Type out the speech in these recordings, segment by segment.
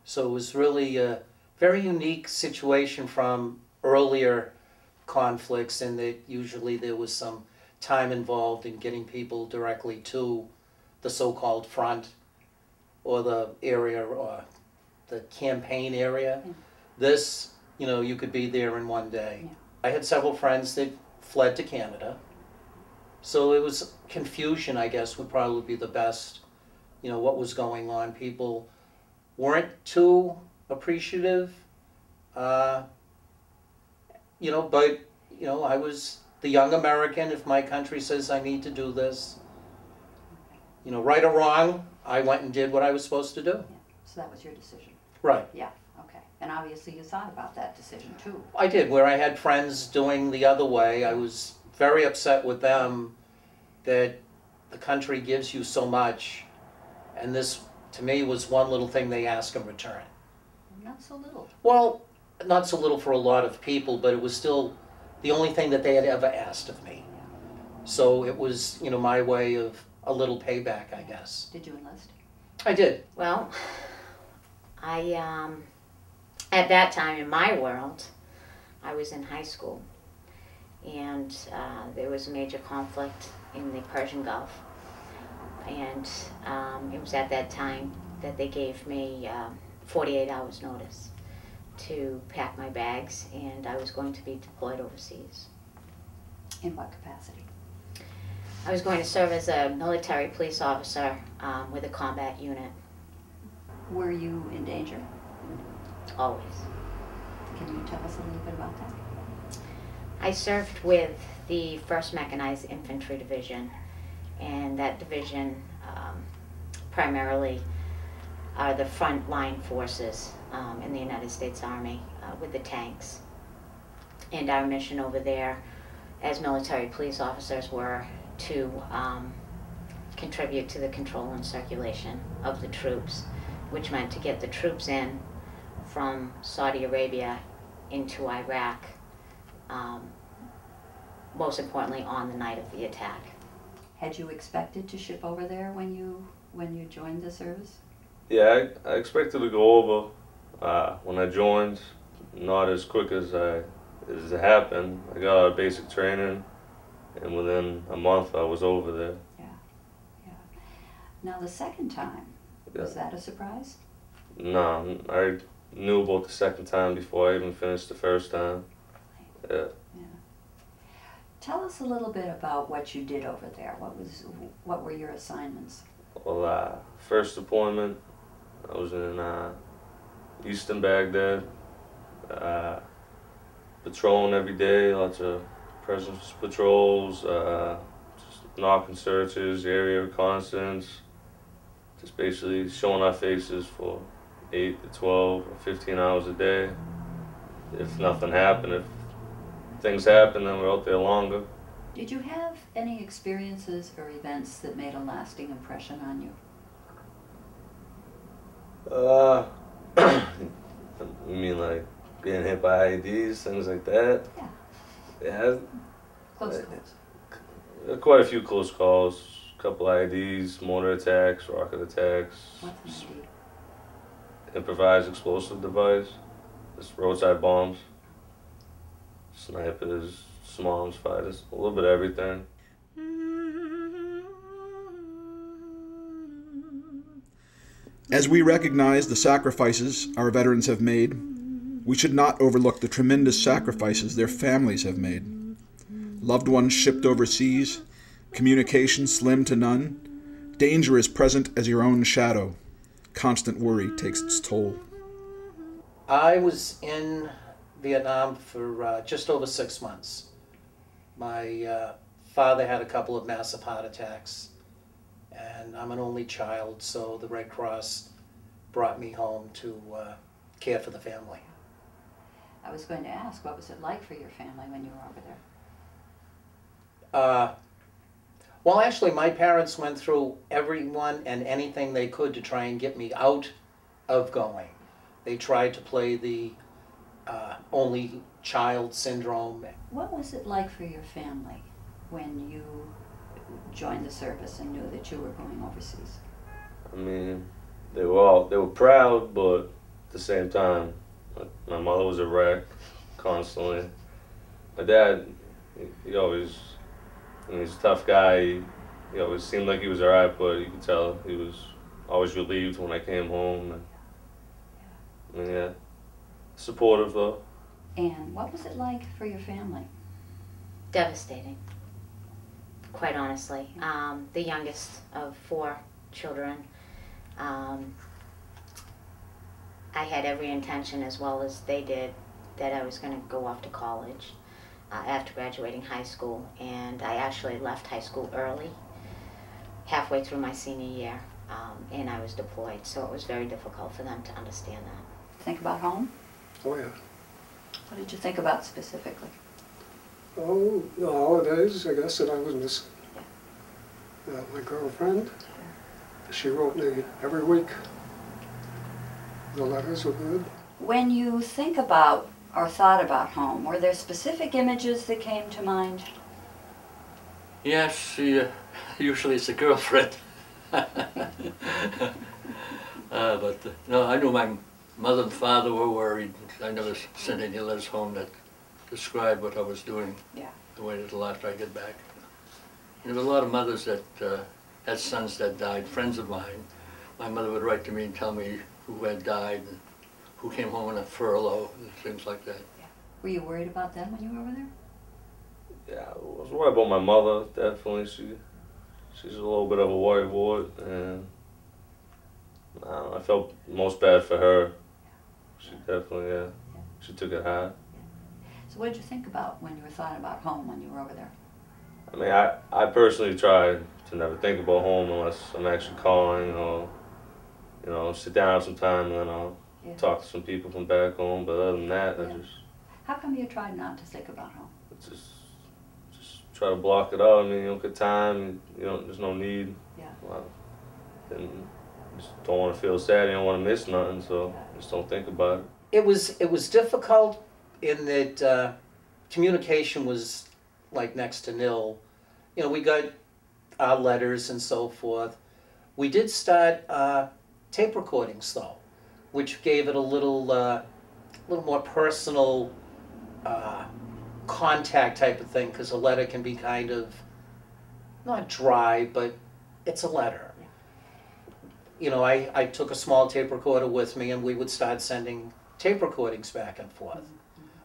So it was really a very unique situation from earlier conflicts, in that usually there was some time involved in getting people directly to the so-called front or the area or the campaign area. Yeah. This, you could be there in one day. Yeah. I had several friends that fled to Canada. So it was confusion, I guess, would probably be the best, what was going on. People weren't too appreciative, but, I was the young American. If my country says I need to do this, right or wrong, I went and did what I was supposed to do. Yeah. So that was your decision. Right. Yeah, okay. And obviously you thought about that decision too. I did. Where I had friends doing the other way, I was very upset with them that the country gives you so much, and this, to me, was one little thing they ask in return. Not so little. Well, not so little for a lot of people, but it was still the only thing that they had ever asked of me. So it was, my way of a little payback, I guess. Did you enlist? I did. Well, I, at that time in my world, I was in high school, and there was a major conflict in the Persian Gulf, and it was at that time that they gave me 48 hours notice to pack my bags, and I was going to be deployed overseas. In what capacity? I was going to serve as a military police officer with a combat unit. Were you in danger? Always. Can you tell us a little bit about that? I served with the 1st Mechanized Infantry Division, and that division primarily are the front-line forces in the United States Army with the tanks. And our mission over there as military police officers were to contribute to the control and circulation of the troops, which meant to get the troops in from Saudi Arabia into Iraq, most importantly on the night of the attack. Had you expected to ship over there when you joined the service? Yeah, I expected to go over when I joined, not as quick as it happened. I got out of basic training, and within a month I was over there. Yeah, yeah. Now the second time, was that a surprise? No, I knew about the second time before I even finished the first time. Yeah. Yeah. Tell us a little bit about what you did over there. What were your assignments? Well, first deployment, I was in Eastern Baghdad, patrolling every day, lots of presence patrols, just knock and searches, area reconnaissance, just basically showing our faces for 8 to 12 or 15 hours a day. If nothing happened, if things happened, then we're out there longer. Did you have any experiences or events that made a lasting impression on you? You mean like being hit by IEDs, things like that? Yeah. Yeah. Close calls. Quite a few close calls, a couple IEDs, mortar attacks, rocket attacks. What's an ID? Improvised explosive device, just roadside bombs, snipers, small arms fighters, a little bit of everything. As we recognize the sacrifices our veterans have made, we should not overlook the tremendous sacrifices their families have made. Loved ones shipped overseas, communication slim to none, danger is present as your own shadow. Constant worry takes its toll. I was in Vietnam for just over 6 months. My father had a couple of massive heart attacks, and I'm an only child, so the Red Cross brought me home to care for the family. I was going to ask, what was it like for your family when you were over there? Well, actually, my parents went through everyone and anything they could to try and get me out of going. They tried to play the only child syndrome. What was it like for your family when you joined the service and knew that you were going overseas? I mean, they were proud, but at the same time, my mother was a wreck constantly. My dad, he always, I mean, he's a tough guy. He always seemed like he was alright, but you could tell he was always relieved when I came home. And, I mean, yeah, supportive though. And what was it like for your family? Devastating, quite honestly. The youngest of 4 children. I had every intention, as well as they did, that I was going to go off to college after graduating high school, and I actually left high school early, halfway through my senior year, and I was deployed, so it was very difficult for them to understand that. Think about home? Oh, yeah. What did you think about specifically? Oh, the holidays, I guess, that I was missing. My girlfriend, she wrote me every week. The letters were good. When you think about or thought about home, were there specific images that came to mind? Yes, usually it's a girlfriend. No, I knew my mother and father were worried. I never sent any letters home that described what I was doing. Yeah. The way that after I get back. And there were a lot of mothers that had sons that died, friends of mine. My mother would write to me and tell me who had died and who came home on a furlough and things like that. Yeah. Were you worried about them when you were over there? Yeah, I was worried about my mother, definitely. She's a little bit of a worrywart, and I don't know, I felt most bad for her. She definitely, yeah, she took it hard. So what did you think about when you were thought about home when you were over there? I mean, I personally try to never think about home unless I'm actually calling, or, you know, sit down have some time and then I'll talk to some people from back home. But other than that, I just... How come you tried not to think about home? Just try to block it out. I mean, you don't get time, you don't, there's no need. Yeah. Well, and just don't want to feel sad, you don't want to miss nothing, so just don't think about it. It was difficult in that communication was like next to nil. You know, we got our letters and so forth. We did start tape recordings though, which gave it a little more personal contact type of thing, because a letter can be kind of not dry, but it's a letter. You know, I took a small tape recorder with me and we would start sending tape recordings back and forth.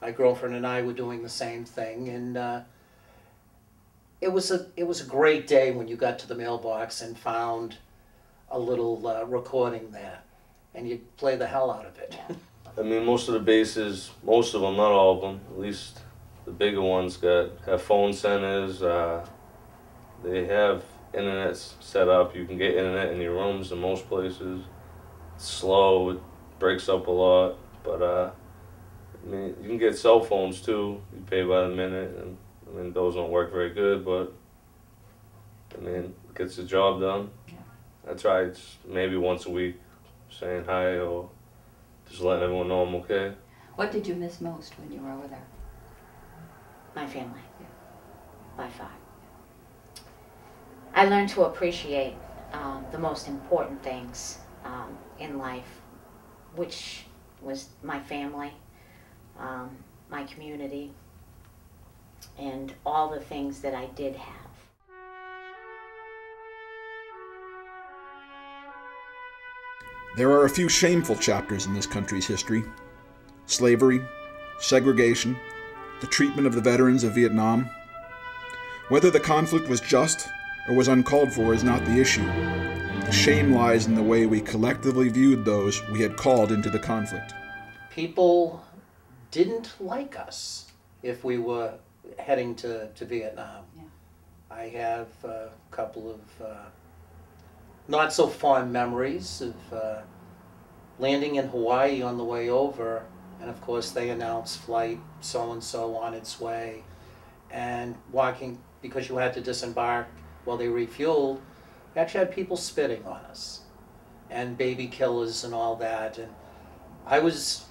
My girlfriend and I were doing the same thing, and it was a great day when you got to the mailbox and found a little recording there, and you'd play the hell out of it. I mean, most of the bases, most of them, not all of them, at least the bigger ones, have phone centers. They have internet set up. You can get internet in your rooms in most places. It's slow, it breaks up a lot, but I mean, you can get cell phones too. You pay by the minute, and I mean, those don't work very good, but I mean, it gets the job done. I try maybe once a week saying hi or just letting everyone know I'm okay. What did you miss most when you were over there? My family, by far. I learned to appreciate the most important things in life, which was my family, my community, and all the things that I did have. There are a few shameful chapters in this country's history. Slavery, segregation, the treatment of the veterans of Vietnam. Whether the conflict was just or was uncalled for is not the issue. The shame lies in the way we collectively viewed those we had called into the conflict. People didn't like us if we were heading to Vietnam. Yeah. I have a couple of not so fond memories of landing in Hawaii on the way over, and of course they announced flight so-and-so on its way, and walking, because you had to disembark while they refueled, we actually had people spitting on us, and baby killers and all that, and I was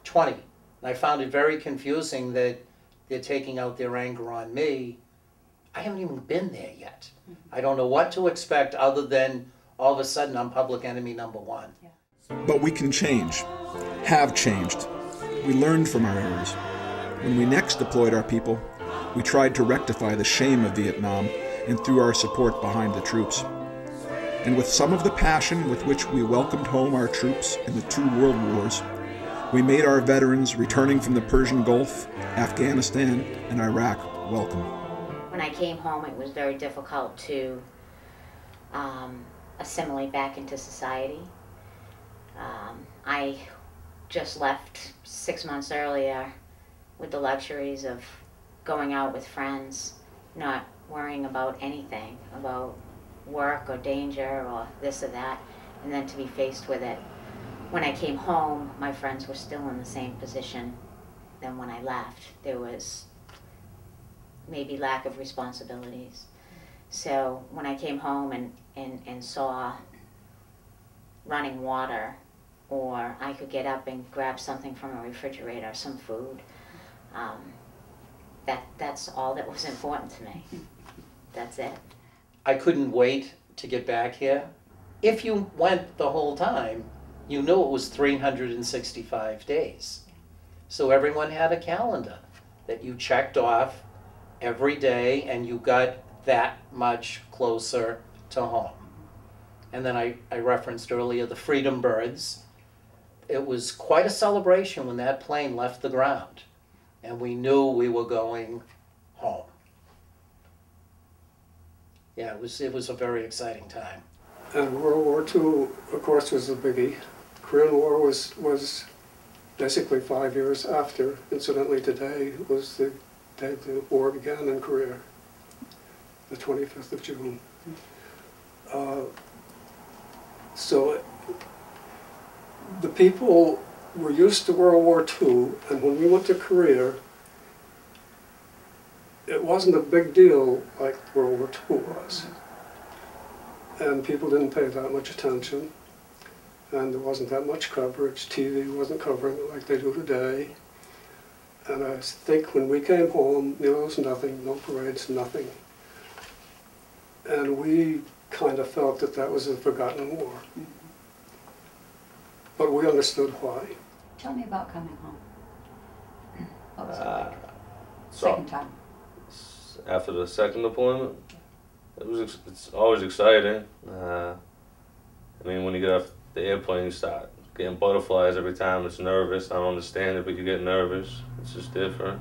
20, and I found it very confusing that they're taking out their anger on me. I haven't even been there yet. I don't know what to expect other than all of a sudden I'm public enemy number one. But we can change. have changed. We learned from our errors. When we next deployed our people, we tried to rectify the shame of Vietnam and threw our support behind the troops. And with some of the passion with which we welcomed home our troops in the 2 world wars, we made our veterans returning from the Persian Gulf, Afghanistan, and Iraq welcome. When I came home, it was very difficult to assimilate back into society. I just left 6 months earlier with the luxuries of going out with friends, not worrying about anything, about work or danger or this or that, and then to be faced with it. When I came home, my friends were still in the same position than when I left. There was maybe lack of responsibilities. So when I came home and saw running water, or I could get up and grab something from a refrigerator, some food, that's all that was important to me. That's it. I couldn't wait to get back here. If you went the whole time, you knew it was 365 days. So everyone had a calendar that you checked off every day, and you got that much closer to home. And then I referenced earlier the Freedom Birds. It was quite a celebration when that plane left the ground, and we knew we were going home. Yeah, it was a very exciting time. And World War II, of course, was a biggie. Korean War was basically 5 years after. Incidentally, today was the day the war began in Korea, the 25th of June. So the people were used to World War II, and when we went to Korea, it wasn't a big deal like World War II was. And people didn't pay that much attention, and there wasn't that much coverage. TV wasn't covering it like they do today. And I think when we came home, there was nothing, no parades, nothing. And we kind of felt that that was a forgotten war. But we understood why. Tell me about coming home. What was it like? So, Second time. after the second deployment, it's always exciting. I mean, when you get off the airplane, you start getting butterflies every time. It's nervous. I don't understand it, but you get nervous. It's just different.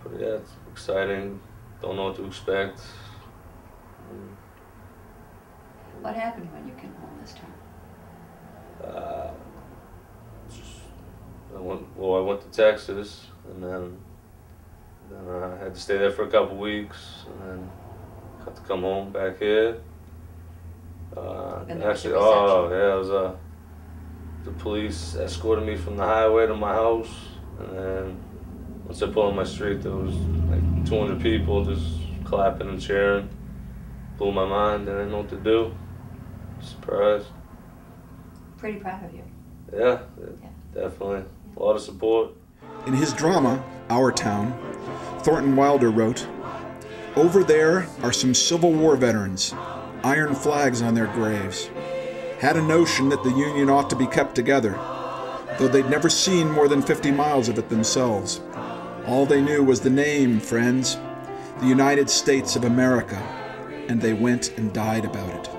But yeah, it's exciting. Don't know what to expect. What happened when you came home this time? I went to Texas, and then I had to stay there for a couple weeks, and then got to come home back here. And there was a Actually, reception. yeah, it was the police escorted me from the highway to my house, and then once I pulled on my street, there was like 200 people just clapping and cheering. Blew my mind. I didn't know what to do. Surprised. Pretty proud of you. Yeah, definitely. A lot of support. In his drama, Our Town, Thornton Wilder wrote, "Over there are some Civil War veterans, iron flags on their graves. Had a notion that the Union ought to be kept together, though they'd never seen more than 50 miles of it themselves. All they knew was the name, friends, the United States of America, and they went and died about it."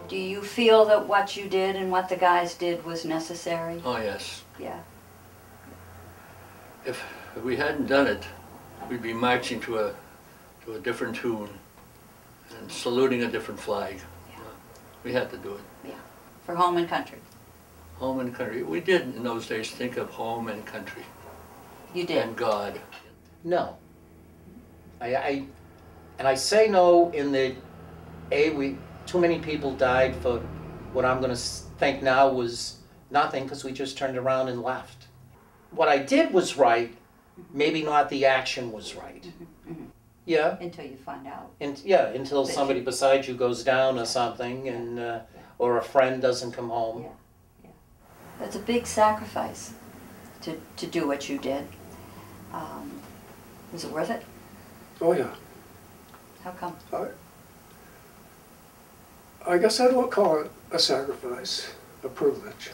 Do you feel that what you did and what the guys did was necessary? Oh, yes. Yeah. If we hadn't done it, we'd be marching to a different tune and saluting a different flag. Yeah. We had to do it. Yeah. For home and country. Home and country. We did in those days think of home and country. You did. And God. No. I say no in the, too many people died for what I'm going to think now was nothing, because we just turned around and left. What I did was right, maybe not the action was right. Yeah. Until you find out. Until somebody beside you goes down or something, and or a friend doesn't come home. Yeah. Yeah. That's a big sacrifice to do what you did. Was it worth it? Oh yeah. How come? I guess I don't call it a sacrifice, a privilege.